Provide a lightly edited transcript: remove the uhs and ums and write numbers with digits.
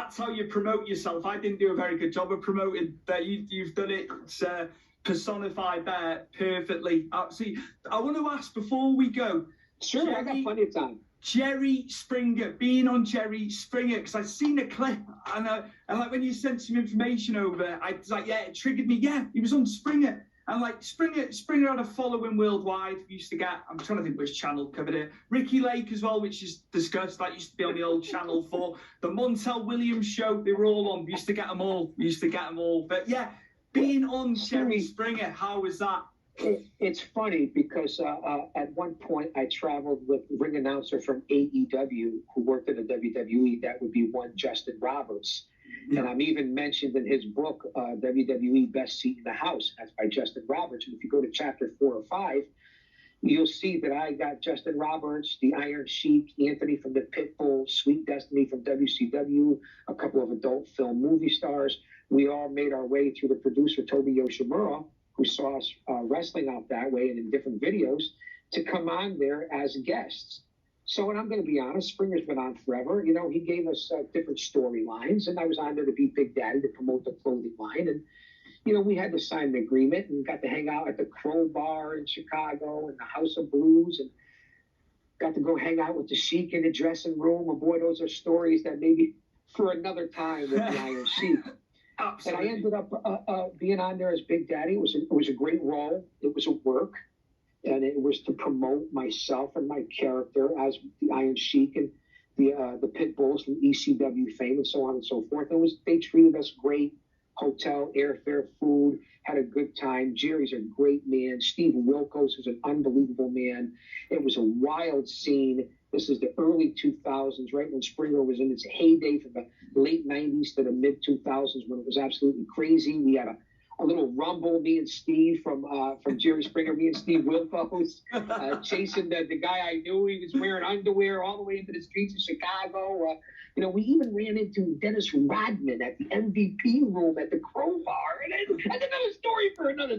that's how you promote yourself. I didn't do a very good job of promoting that. You've done it. It's personified there perfectly. See, I want to ask before we go. Sure, Jerry, I got plenty of time. Jerry Springer, being on Jerry Springer, because I've seen a clip, and like when you sent some information over, I was like, yeah, it triggered me. Yeah, he was on Springer. And like Springer had a following worldwide. We used to get, I'm trying to think which channel covered it. Ricky Lake as well, which is discussed. That used to be on the old Channel 4. The Montel Williams show, they were all on. We used to get them all. But yeah, being on Jerry Springer, how was that? It's funny because at one point I traveled with a ring announcer from AEW who worked at the WWE. That would be one Justin Roberts. And I'm even mentioned in his book, WWE Best Seat in the House. That's by Justin Roberts. And if you go to chapter 4 or 5, you'll see that I got Justin Roberts, the Iron Sheik, Anthony from the Pitbull, Sweet Destiny from WCW, a couple of adult film movie stars. We all made our way through the producer, Toby Yoshimura, who saw us wrestling out that way and in different videos, to come on there as guests. So, and I'm going to be honest, Springer's been on forever. You know, he gave us different storylines, and I was on there to be Big Daddy to promote the clothing line. And, you know, we had to sign an agreement and got to hang out at the Crow Bar in Chicago and the House of Blues, and got to go hang out with the Sheik in the dressing room. And boy, those are stories that maybe for another time with the Iron Sheik. Absolutely. And I ended up being on there as Big Daddy. It was a great role. It was a work. And it was to promote myself and my character as the Iron Sheik and the Pitbulls from ECW fame and so on and so forth. They treated us great. Hotel, airfare, food, had a good time. Jerry's a great man. Steve Wilkos is an unbelievable man. It was a wild scene. This is the early 2000s, right when Springer was in its heyday from the late 90s to the mid 2000s when it was absolutely crazy. We had a little rumble, me and Steve from Jerry Springer, me and Steve Wilkos, chasing the guy I knew. He was wearing underwear all the way into the streets of Chicago. You know, we even ran into Dennis Rodman at the MVP room at the Crow Bar. And that's another story for another